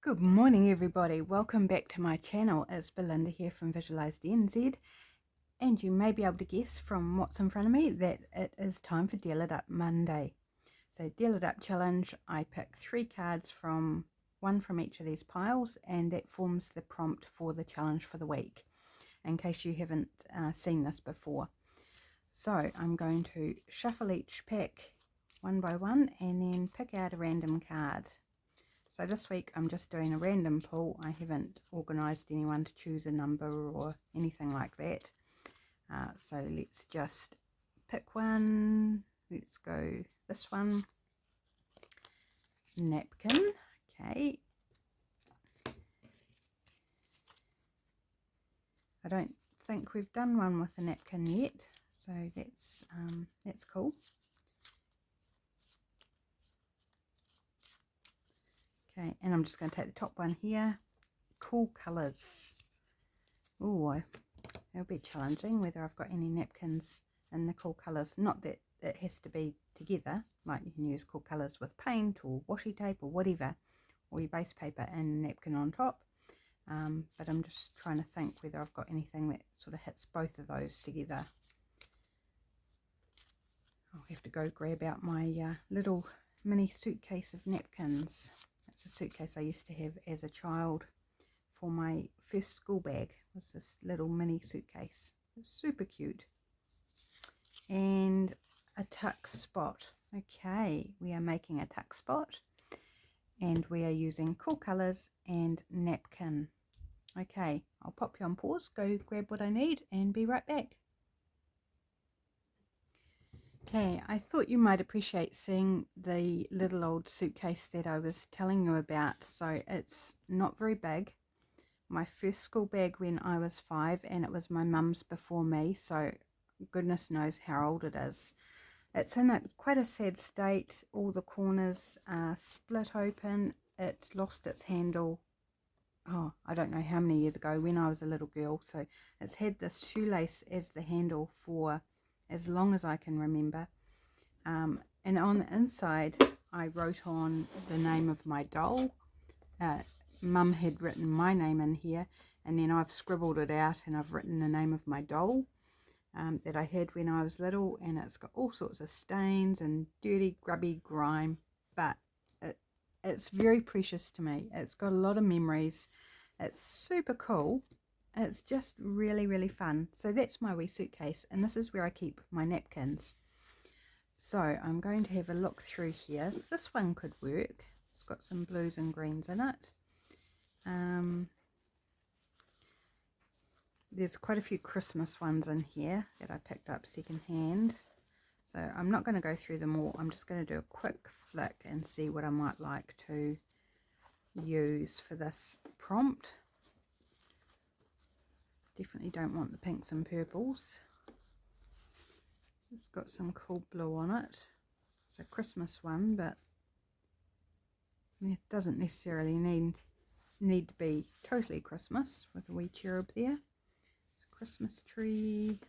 Good morning everybody, welcome back to my channel. It's Belinda here from Visualize DNZ, and you may be able to guess from what's in front of me that it is time for Deal It Up Monday. So Deal It Up challenge, I pick 3 cards from one from each of these piles, and that forms the prompt for the challenge for the week, in case you haven't seen this before. So I'm going to shuffle each pack one by one and then pick out a random card. So this week I'm just doing a random pull. I haven't organised anyone to choose a number or anything like that. So let's just pick one. Let's go this one. Napkin. Okay. I don't think we've done one with a napkin yet, so that's cool. Okay, and I'm just going to take the top one here. Cool colours. Oh, it'll be challenging whether I've got any napkins in the cool colours. Not that it has to be together, like you can use cool colours with paint or washi tape or whatever, or your base paper and a napkin on top. But I'm just trying to think whether I've got anything that sort of hits both of those together. I'll have to go grab out my little mini suitcase of napkins. It's a suitcase I used to have as a child for my first school bag. It was this little mini suitcase. It's super cute. And a tuck spot. Okay, we are making a tuck spot and we are using cool colours and napkin. Okay, I'll pop you on pause, go grab what I need and be right back. Okay, I thought you might appreciate seeing the little old suitcase that I was telling you about. So it's not very big. My first school bag when I was 5, and it was my mum's before me, so goodness knows how old it is. It's in quite a sad state. All the corners are split open. It lost its handle, I don't know how many years ago, when I was a little girl. So it's had this shoelace as the handle for as long as I can remember. And on the inside I wrote on the name of my doll. Mum had written my name in here, and then I've scribbled it out and I've written the name of my doll that I had when I was little, and it's got all sorts of stains and dirty grubby grime, but it's very precious to me. It's got a lot of memories. It's super cool. It's just really fun. So that's my wee suitcase, and this is where I keep my napkins. So I'm going to have a look through here. This one could work. It's got some blues and greens in it. There's quite a few Christmas ones in here that I picked up second hand. So I'm not going to go through them all. I'm just going to do a quick flick and see what I might like to use for this prompt. Definitely don't want the pinks and purples. It's got some cool blue on it. It's a Christmas one, but it doesn't necessarily need to be totally Christmas with a wee cherub there. It's a Christmas tree.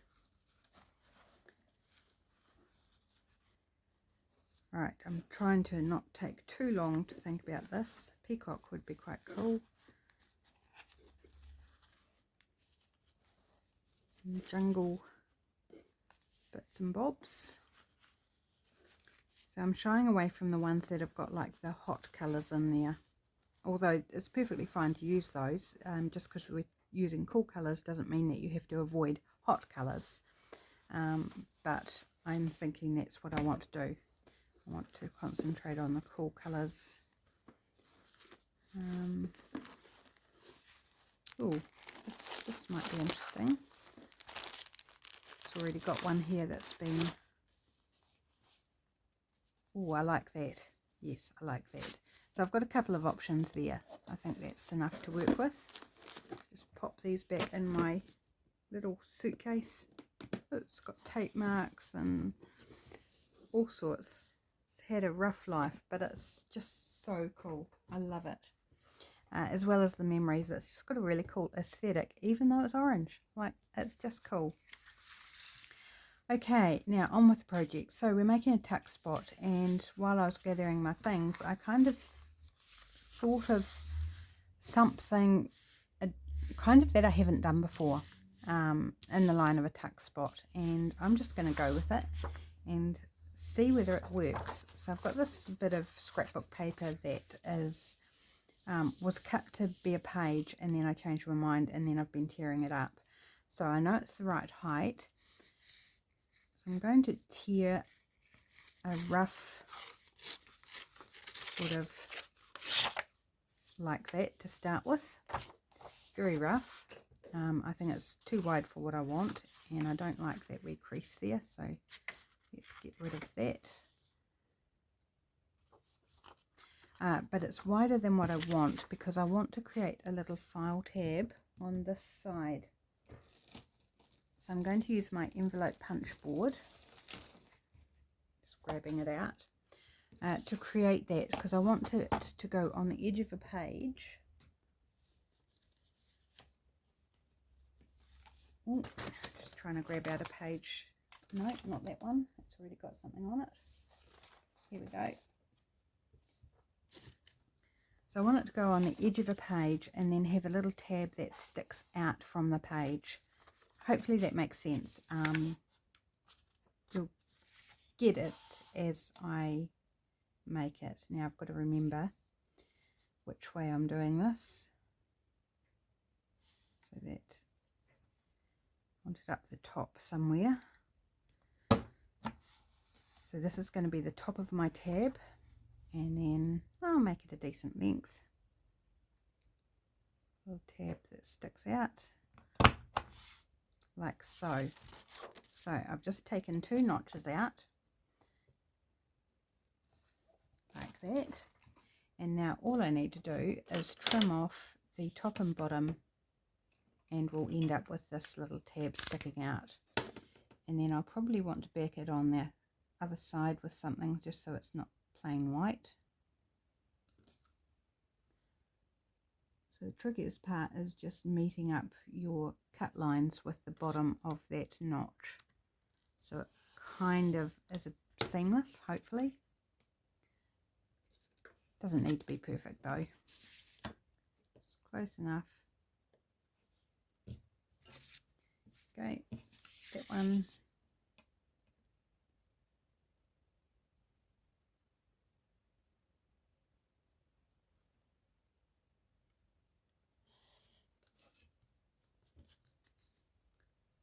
Alright, I'm trying to not take too long to think about this. Peacock would be quite cool. Some jungle bits and bobs. So I'm shying away from the ones that have got like the hot colours in there. Although it's perfectly fine to use those. Just because we're using cool colours doesn't mean that you have to avoid hot colours. But I'm thinking that's what I want to do. I want to concentrate on the cool colours. Oh, this might be interesting. It's already got one here that's been... Oh, I like that. Yes, I like that. So I've got a couple of options there. I think that's enough to work with. Let's just pop these back in my little suitcase. It's got tape marks and all sorts. It's had a rough life, but it's just so cool. I love it. As well as the memories, it's just got a really cool aesthetic, even though it's orange. Like, it's just cool. Okay, now on with the project. So we're making a tuck spot, and while I was gathering my things, I kind of thought of something kind of that I haven't done before in the line of a tuck spot, and I'm just going to go with it and see whether it works. So I've got this bit of scrapbook paper that is was cut to be a page, and then I changed my mind, and then I've been tearing it up. So I know it's the right height. So I'm going to tear a rough sort of like that to start with. Very rough. I think it's too wide for what I want, and I don't like that wee crease there, so let's get rid of that. But it's wider than what I want because I want to create a little file tab on this side. So I'm going to use my envelope punch board, just grabbing it out, to create that, because I want it to go on the edge of a page. Ooh, just trying to grab out a page. No, not that one. It's already got something on it. Here we go. So I want it to go on the edge of a page and then have a little tab that sticks out from the page. Hopefully that makes sense. You'll get it as I make it. Now I've got to remember which way I'm doing this. So that I want it up the top somewhere. So this is going to be the top of my tab, and then I'll make it a decent length. Little tab that sticks out like so. So I've just taken 2 notches out like that, and now all I need to do is trim off the top and bottom, and we'll end up with this little tab sticking out. And then I'll probably want to back it on the other side with something just so it's not plain white. So the trickiest part is just meeting up your cut lines with the bottom of that notch, so it kind of is seamless, hopefully. Doesn't need to be perfect though. It's close enough. Okay, that one.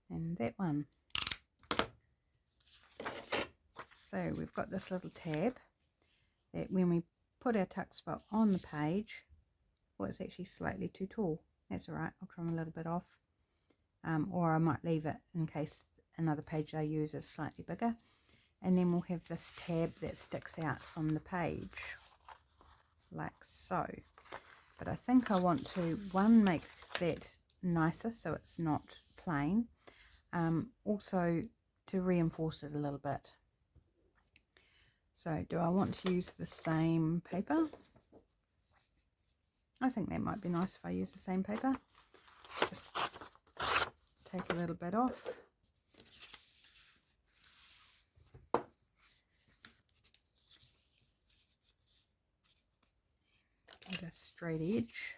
And that one. So we've got this little tab that when we put our tuck spot on the page, well, it's actually slightly too tall. That's all right, I'll trim a little bit off. Or I might leave it in case another page I use is slightly bigger. And then we'll have this tab that sticks out from the page, like so. But I think I want to, one, make that nicer so it's not plain. Also to reinforce it a little bit. So do I want to use the same paper? I think that might be nice if I use the same paper. Just take a little bit off. Get a straight edge.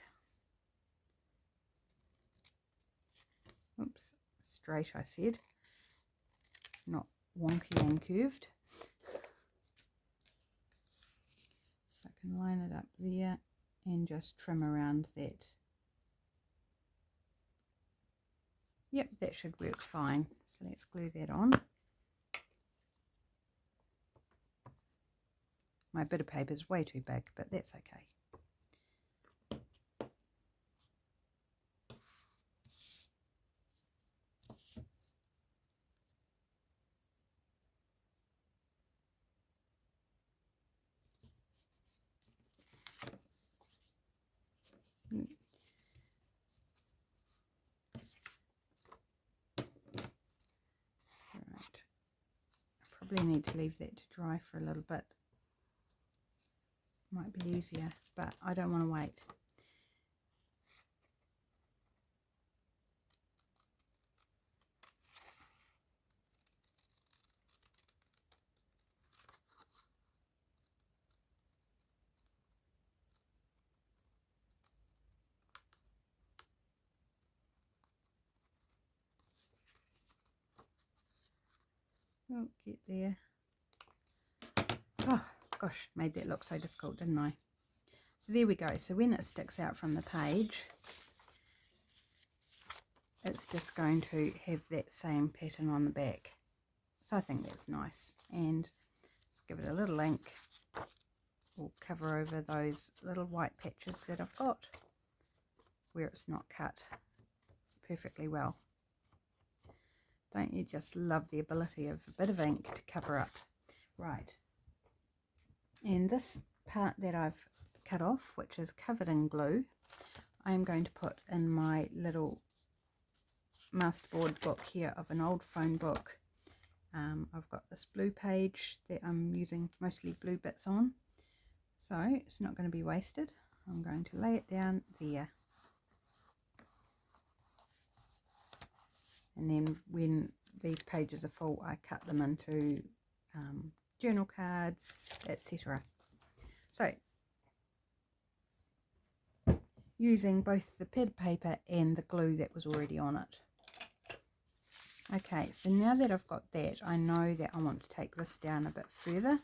Oops, straight I said, not wonky and curved. So I can line it up there and just trim around that. Yep, that should work fine. So let's glue that on. My bit of paper is way too big, but that's okay. Probably need to leave that to dry for a little bit. Might be easier, but I don't want to wait. Won't get there. Oh gosh, made that look so difficult, didn't I? So there we go. So when it sticks out from the page, it's just going to have that same pattern on the back. So I think that's nice. And just give it a little ink. We'll cover over those little white patches that I've got where it's not cut perfectly well. Don't you just love the ability of a bit of ink to cover up? Right. And this part that I've cut off, which is covered in glue, I'm going to put in my little masterboard book here of an old phone book. I've got this blue page that I'm using mostly blue bits on, so it's not going to be wasted. I'm going to lay it down there, and then when these pages are full I cut them into journal cards, etc. So using both the pad paper and the glue that was already on it. Okay, so now that I've got that, I know that I want to take this down a bit further.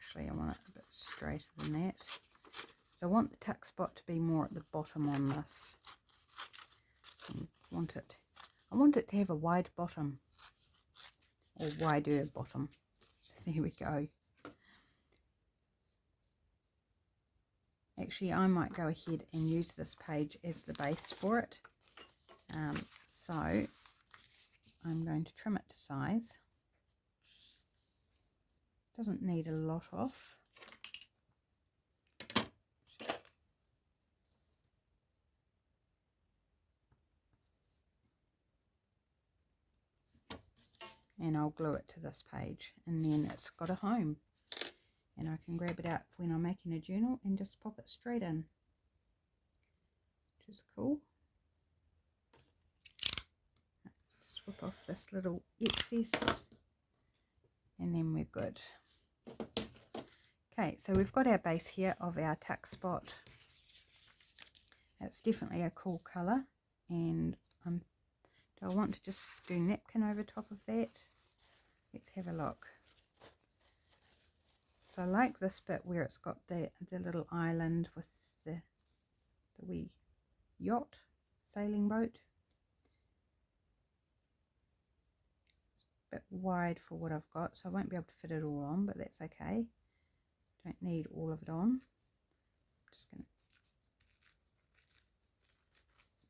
Actually, I want it a bit straighter than that. So I want the tuck spot to be more at the bottom on this. So I want it to have a wide bottom, or wider bottom. So there we go. Actually, I might go ahead and use this page as the base for it. So I'm going to trim it to size. Doesn't need a lot off. And I'll glue it to this page, and then it's got a home. And I can grab it out when I'm making a journal and just pop it straight in, which is cool. Let's just whip off this little excess, and then we're good. Okay, so we've got our base here of our tuck spot. It's definitely a cool colour, and do I want to just do napkin over top of that? Let's have a look. So I like this bit where it's got the little island with the wee yacht, sailing boat. It's a bit wide for what I've got, so I won't be able to fit it all on, but that's okay. Don't need all of it on. I'm just going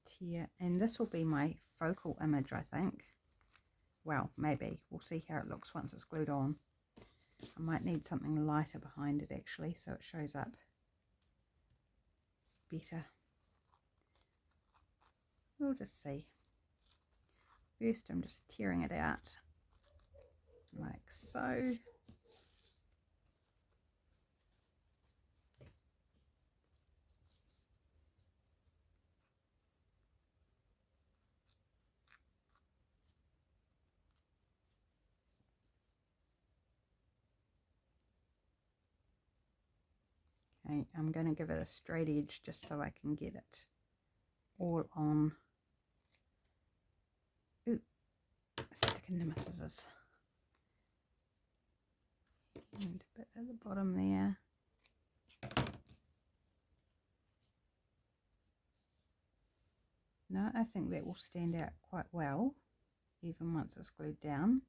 to tear, and this will be my focal image, I think. Well, maybe. We'll see how it looks once it's glued on. I might need something lighter behind it actually, so it shows up better. We'll just see. First I'm just tearing it out like so. Okay, I'm going to give it a straight edge just so I can get it all on. Ooh, stick into my scissors. And a bit at the bottom there. No, I think that will stand out quite well, even once it's glued down.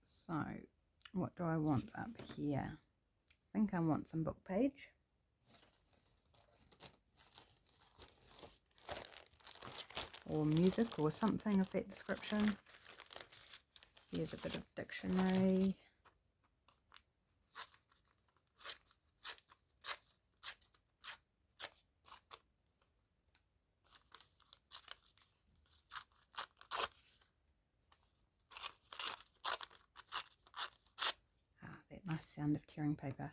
So, what do I want up here? I think I want some book page. Or music or something of that description. Here's a bit of dictionary. That nice sound of tearing paper.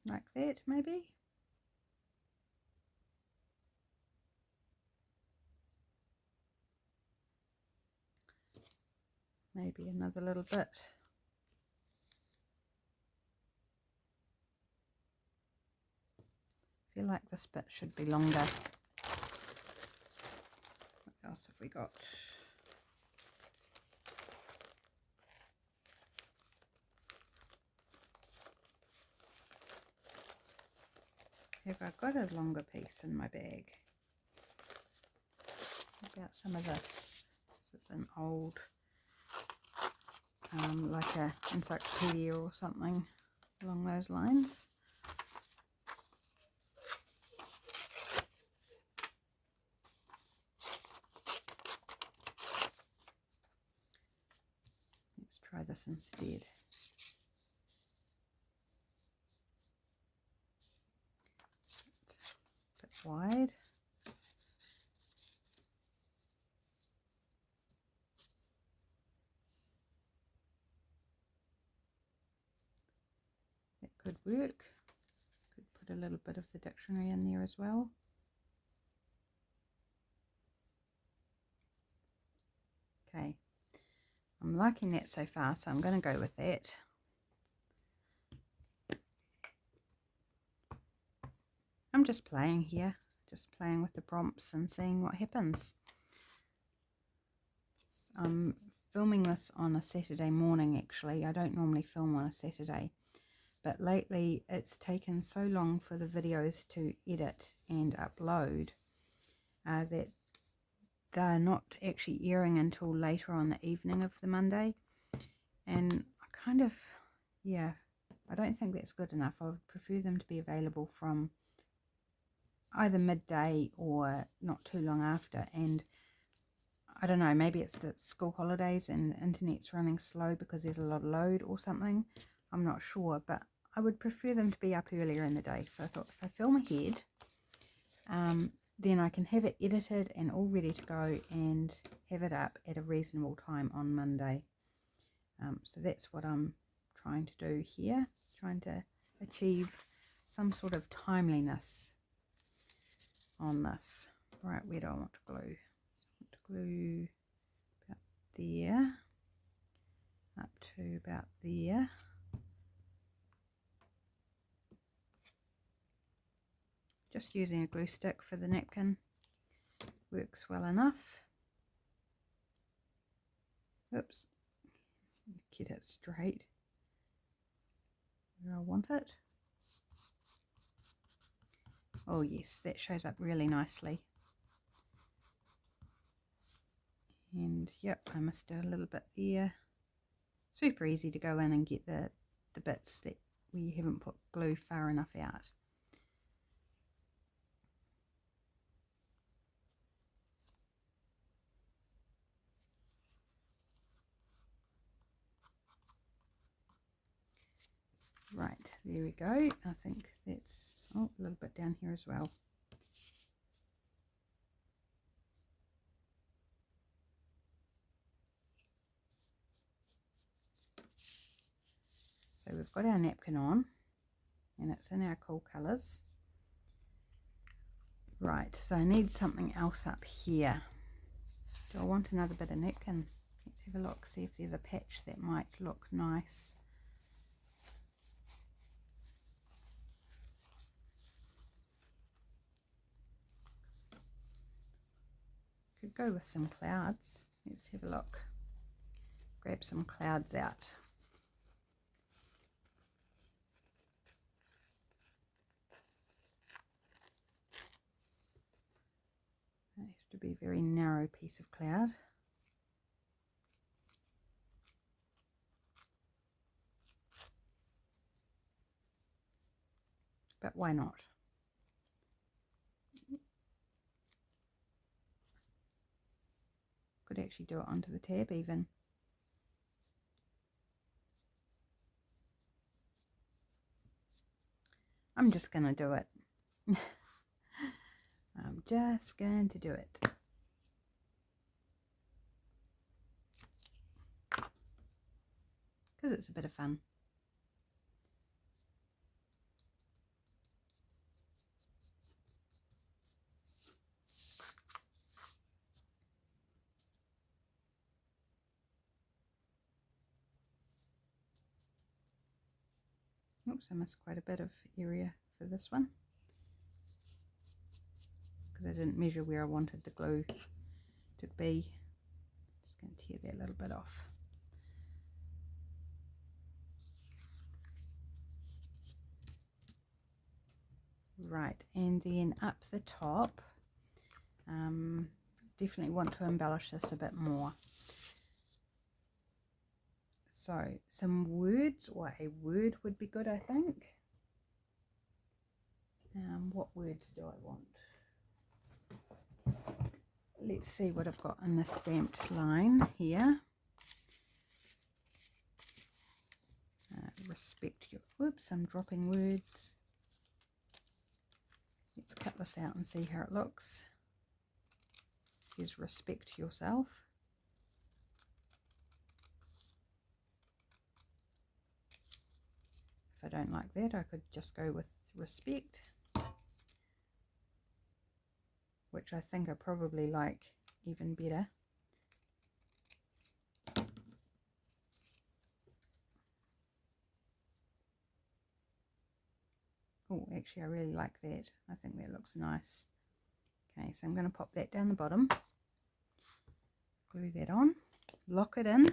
Like that, maybe. maybe another little bit. I feel like this bit should be longer. What else have we got? Have I got a longer piece in my bag? What about some of this? This is an old, like a encyclopedia or something along those lines. Let's try this instead. A bit wide. Could work. Could put a little bit of the dictionary in there as well. Okay, I'm liking that so far, so I'm going to go with that. I'm just playing here, just playing with the prompts and seeing what happens. I'm filming this on a Saturday morning actually. I don't normally film on a Saturday. But lately it's taken so long for the videos to edit and upload that they're not actually airing until later on the evening of the Monday. And I kind of, yeah, I don't think that's good enough. I would prefer them to be available from either midday or not too long after. And I don't know, maybe it's the school holidays and the internet's running slow because there's a lot of load or something. I'm not sure, but I would prefer them to be up earlier in the day. So I thought if I film ahead, then I can have it edited and all ready to go and have it up at a reasonable time on Monday. So that's what I'm trying to do here, trying to achieve some sort of timeliness on this. Right, where do I want to glue? So I want to glue about there, up to about there. Just using a glue stick for the napkin works well enough. Oops, get it straight where I want it. Oh yes, that shows up really nicely. And yep, I missed a little bit there. Super easy to go in and get the bits that where you haven't put glue far enough out. Right, there we go. I think that's, oh, a little bit down here as well. So we've got our napkin on and it's in our cool colours. Right, so I need something else up here. Do I want another bit of napkin? Let's have a look, see if there's a patch that might look nice. Could go with some clouds. Let's have a look. Grab some clouds out. It has to be a very narrow piece of cloud. But why not? Could actually do it onto the tab even. I'm just going to do it. I'm just going to do it. Because it's a bit of fun. Oops, I missed quite a bit of area for this one because I didn't measure where I wanted the glue to be. Just going to tear that little bit off. Right, and then up the top, definitely want to embellish this a bit more. So some words, or a word would be good, I think. What words do I want? Let's see what I've got in the stamped line here. Respect your, oops, I'm dropping words. Let's cut this out and see how it looks. It says respect yourself. If I don't like that, I could just go with respect, which I think I probably like even better. Oh, actually I really like that. I think that looks nice. Okay, so I'm going to pop that down the bottom, glue that on, lock it in.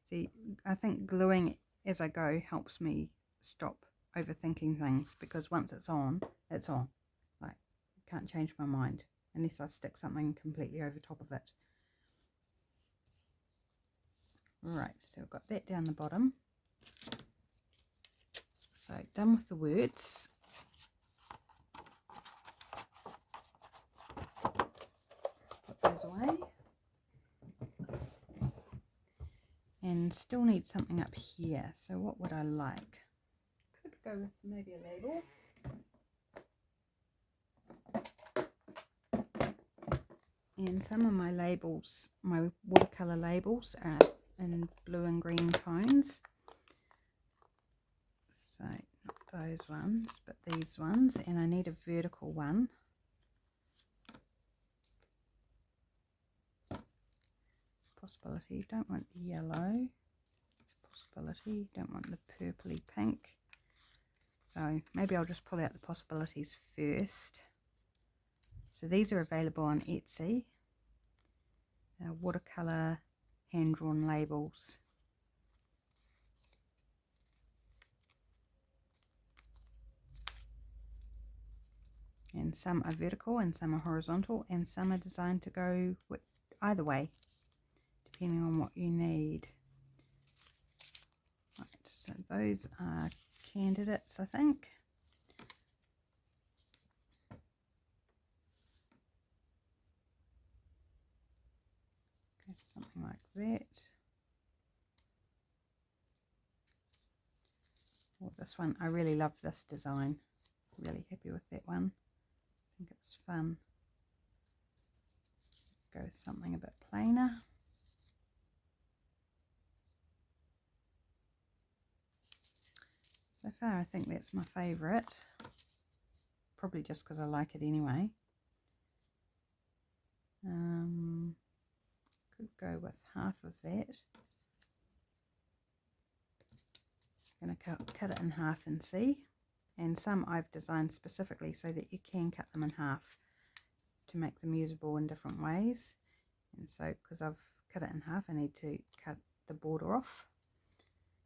See, I think gluing as I go helps me stop overthinking things, because once it's on, it's on. Like, I can't change my mind unless I stick something completely over top of it. Right, so I've got that down the bottom. So done with the words. Put those away. And still need something up here. So what would I like? Could go with maybe a label. And some of my labels, my watercolour labels, are in blue and green tones. So not those ones, but these ones. And I need a vertical one. Possibility, you don't want yellow. It's a possibility, you don't want the purpley pink. So maybe I'll just pull out the possibilities first. So these are available on Etsy. Watercolour hand-drawn labels. And some are vertical and some are horizontal, and some are designed to go with either way, depending on what you need. Right, so those are candidates, I think. Okay, something like that. Oh, this one, I really love this design. Really happy with that one. I think it's fun. Go with something a bit plainer. So far I think that's my favourite. Probably just because I like it anyway. Could go with half of that. I'm going to cut it in half and see. And some I've designed specifically so that you can cut them in half to make them usable in different ways. And so because I've cut it in half, I need to cut the border off,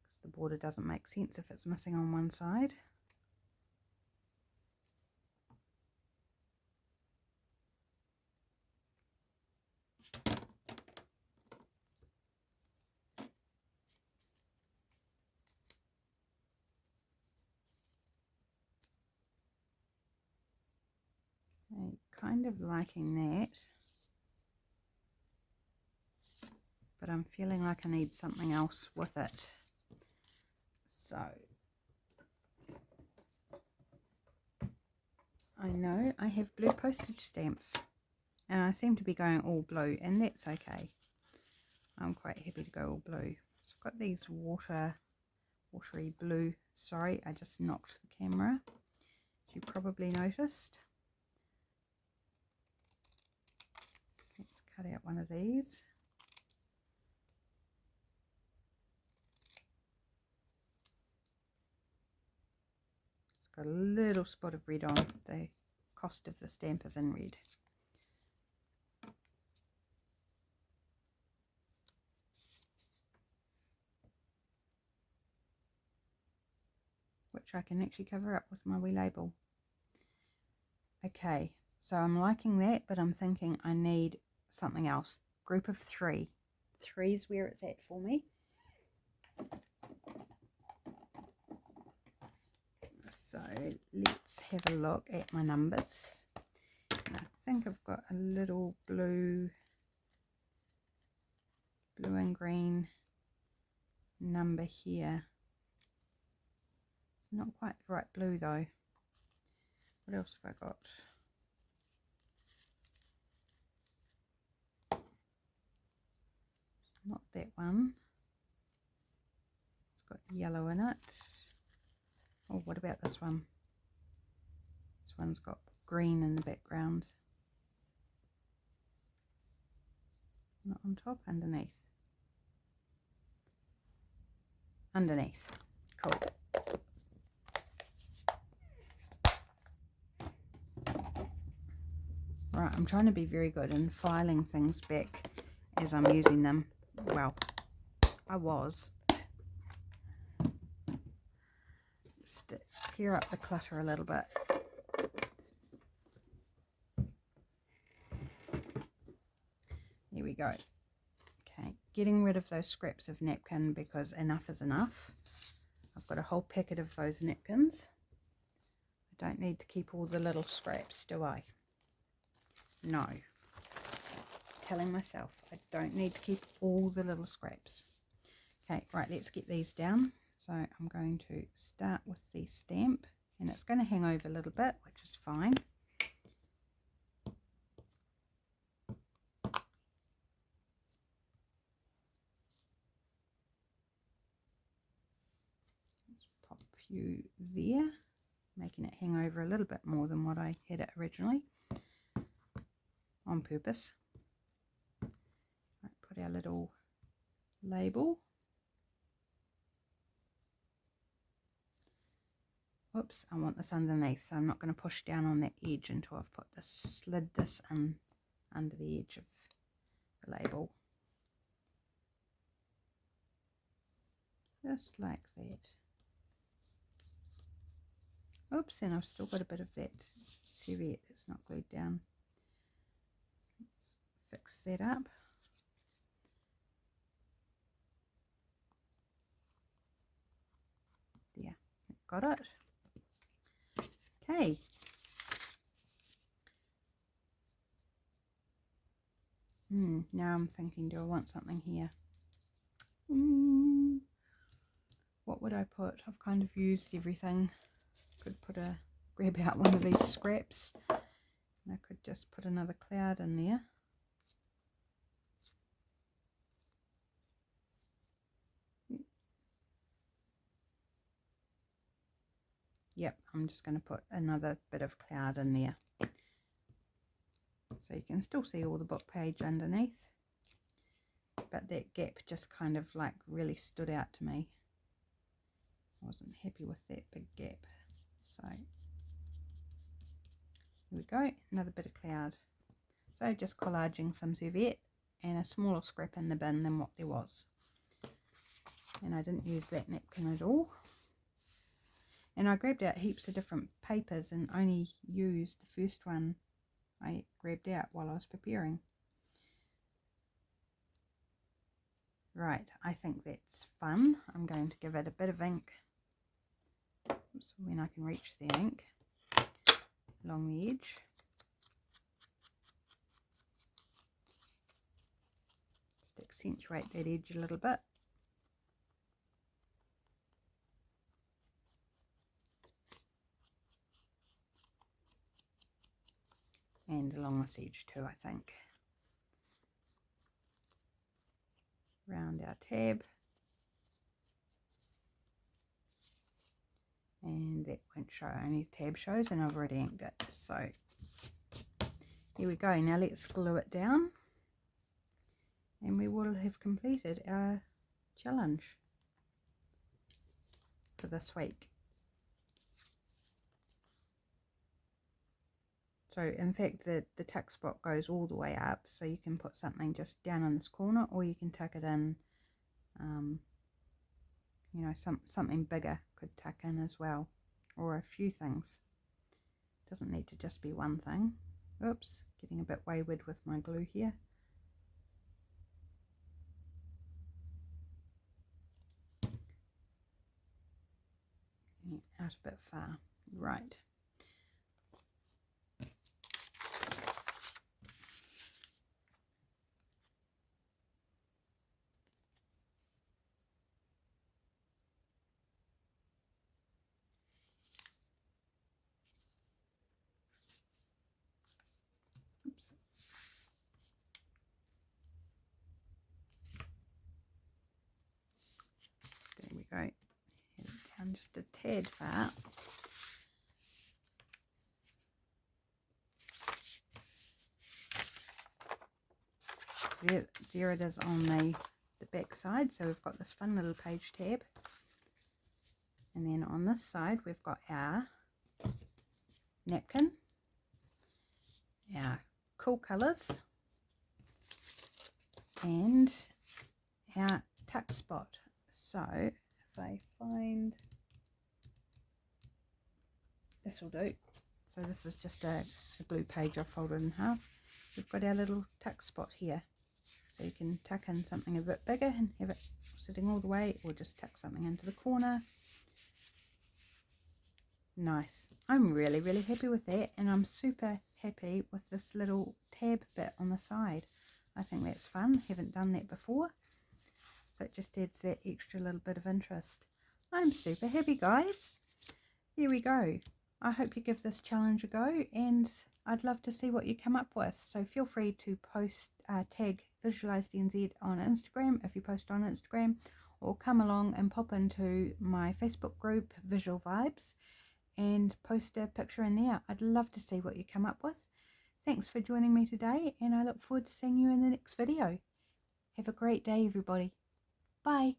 because the border doesn't make sense if it's missing on one side. Okay, kind of liking that, but I'm feeling like I need something else with it. So I know I have blue postage stamps and I seem to be going all blue, and that's okay. I'm quite happy to go all blue. So I've got these watery blue. Sorry, I just knocked the camera, as you probably noticed. So let's cut out one of these. got a little spot of red on. The cost of the stamp is in red. Which I can actually cover up with my wee label. Okay, so I'm liking that, but I'm thinking I need something else. Group of 3. 3's where it's at for me. So let's have a look at my numbers. And I think I've got a little blue and green number here. It's not quite the right blue though. What else have I got? Not that one. It's got yellow in it. Oh, what about this one? This one's got green in the background. Not on top, underneath. Underneath. Cool. Right, I'm trying to be very good in filing things back as I'm using them. Well, I was. Just to clear up the clutter a little bit. There we go. Okay, getting rid of those scraps of napkin because enough is enough. I've got a whole packet of those napkins. I don't need to keep all the little scraps, do I? No. Telling myself I don't need to keep all the little scraps. Okay, right, let's get these down. So I'm going to start with the stamp, and it's going to hang over a little bit, which is fine. Let's pop you there, making it hang over a little bit more than what I had it originally, on purpose. Right, put our little label. Oops, I want this underneath, so I'm not going to push down on that edge until I've put this, slid this in under the edge of the label. Just like that. Oops, and I've still got a bit of that serviette that's not glued down. So let's fix that up. There, got it. Okay. Now I'm thinking, do I want something here? What would I put? I've kind of used everything. Could grab out one of these scraps. And I could just put another cloud in there. Yep, I'm just going to put another bit of cloud in there. So you can still see all the book page underneath. But that gap just kind of like really stood out to me. I wasn't happy with that big gap. So here we go, another bit of cloud. So just collaging some serviette and a smaller scrap in the bin than what there was. And I didn't use that napkin at all. And I grabbed out heaps of different papers and only used the first one I grabbed out while I was preparing. Right, I think that's fun. I'm going to give it a bit of ink. Oops, when I can reach the ink along the edge. Just accentuate that edge a little bit. And along this edge too, I think. Round our tab. And that won't show, only the tab shows, and I've already inked it. So here we go. Now let's glue it down. And we will have completed our challenge for this week. So in fact the tuck spot goes all the way up, so you can put something just down in this corner, or you can tuck it in, you know, something bigger could tuck in as well, or a few things. Doesn't need to just be one thing. Oops, getting a bit wayward with my glue here. Out a bit far, right. Oops. There we go. Head it down just a tad far. There it is on the back side. So we've got this fun little page tab, and then on this side we've got our napkin, our cool colours, and our tuck spot. So if I find, this will do. So this is just a glue page I've folded in half. We've got our little tuck spot here. So you can tuck in something a bit bigger and have it sitting all the way, or just tuck something into the corner. Nice. I'm really, really happy with that, and I'm super happy with this little tab bit on the side. I think that's fun. Haven't done that before. So it just adds that extra little bit of interest. I'm super happy, guys. There we go. I hope you give this challenge a go, and I'd love to see what you come up with. So feel free to post, tag Visualised NZ on Instagram if you post on Instagram, or come along and pop into my Facebook group Visual Vibes and post a picture in there. I'd love to see what you come up with. Thanks for joining me today, and I look forward to seeing you in the next video. Have a great day, everybody. Bye.